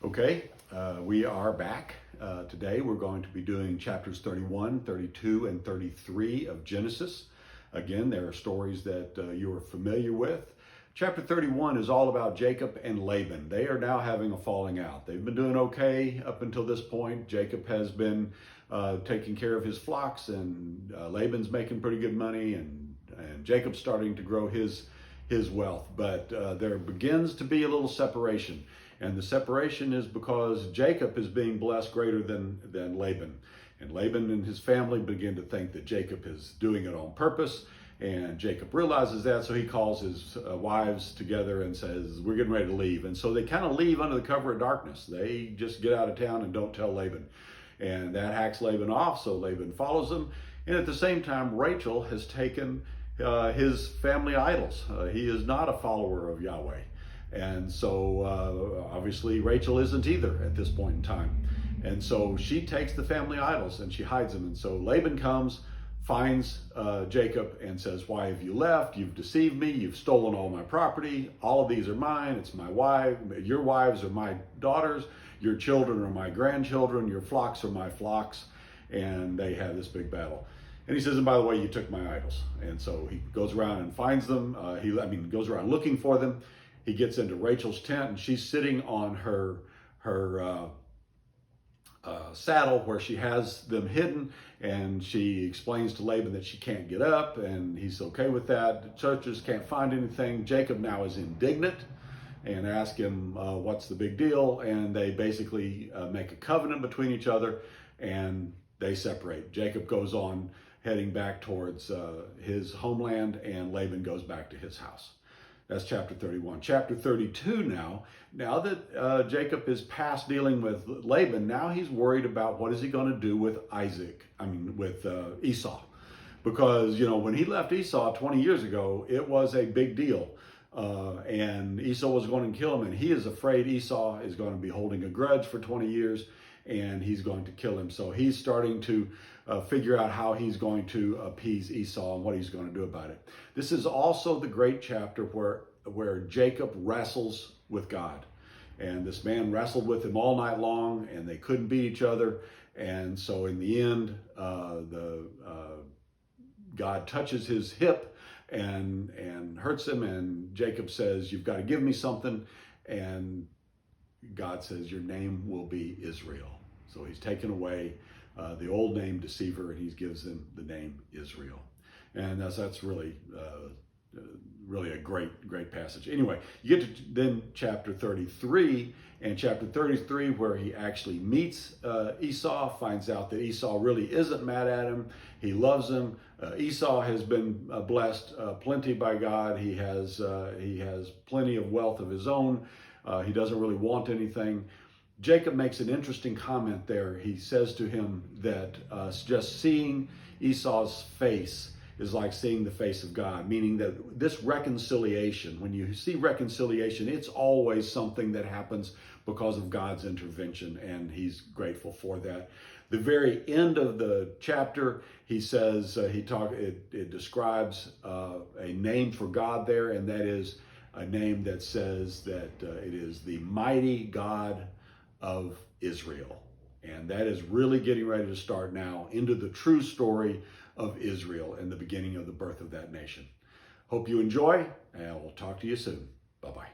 Okay, we are back. Today we're going to be doing chapters 31, 32, and 33 of Genesis. Again, there are stories that you are familiar with. Chapter 31 is all about Jacob and Laban. They are now having a falling out. They've been doing okay up until this point. Jacob has been taking care of his flocks, and Laban's making pretty good money, and Jacob's starting to grow his wealth. But there begins to be a little separation. And the separation is because Jacob is being blessed greater than Laban. And Laban and his family begin to think that Jacob is doing it on purpose. And Jacob realizes that, so he calls his wives together and says, we're getting ready to leave. And so they kind of leave under the cover of darkness. They just get out of town and don't tell Laban. And that hacks Laban off, so Laban follows them. And at the same time, Rachel has taken his family idols. He is not a follower of Yahweh. And so obviously Rachel isn't either at this point in time. And so she takes the family idols and she hides them. And so Laban comes, finds Jacob and says, why have you left? You've deceived me. You've stolen all my property. All of these are mine. It's my wife. Your wives are my daughters. Your children are my grandchildren. Your flocks are my flocks. And they have this big battle. And he says, and by the way, you took my idols. And so he goes around and finds them. He goes around looking for them. He gets into Rachel's tent, and she's sitting on her saddle where she has them hidden, and she explains to Laban that she can't get up, and he's okay with that. The churches can't find anything. Jacob now is indignant and asks him what's the big deal, and they basically make a covenant between each other, and they separate. Jacob goes on heading back towards his homeland, and Laban goes back to his house. That's chapter 31. Chapter 32 now that Jacob is past dealing with Laban, now he's worried about what is he going to do with Esau. Because, when he left Esau 20 years ago, it was a big deal. And Esau was going to kill him, and he is afraid Esau is going to be holding a grudge for 20 years, and he's going to kill him. So he's starting to figure out how he's going to appease Esau and what he's going to do about it. This is also the great chapter where Jacob wrestles with God. And this man wrestled with him all night long, and they couldn't beat each other. And so in the end, God touches his hip and hurts him, and Jacob says, you've got to give me something. And God says, your name will be Israel. So he's taken away the old name deceiver, and he gives them the name Israel. And that's really a great passage. Anyway, you get to then chapter 33, and chapter 33 where he actually meets Esau, finds out that Esau really isn't mad at him. He loves him. Esau has been blessed plenty by God. He has plenty of wealth of his own. He doesn't really want anything. Jacob makes an interesting comment there. He says to him that just seeing Esau's face is like seeing the face of God, meaning that this reconciliation, when you see reconciliation, it's always something that happens because of God's intervention, and he's grateful for that. The very end of the chapter, he says, it describes a name for God there, and that is a name that says that it is the mighty God of Israel. And that is really getting ready to start now into the true story of Israel and the beginning of the birth of that nation. Hope you enjoy, and we'll talk to you soon. Bye-bye.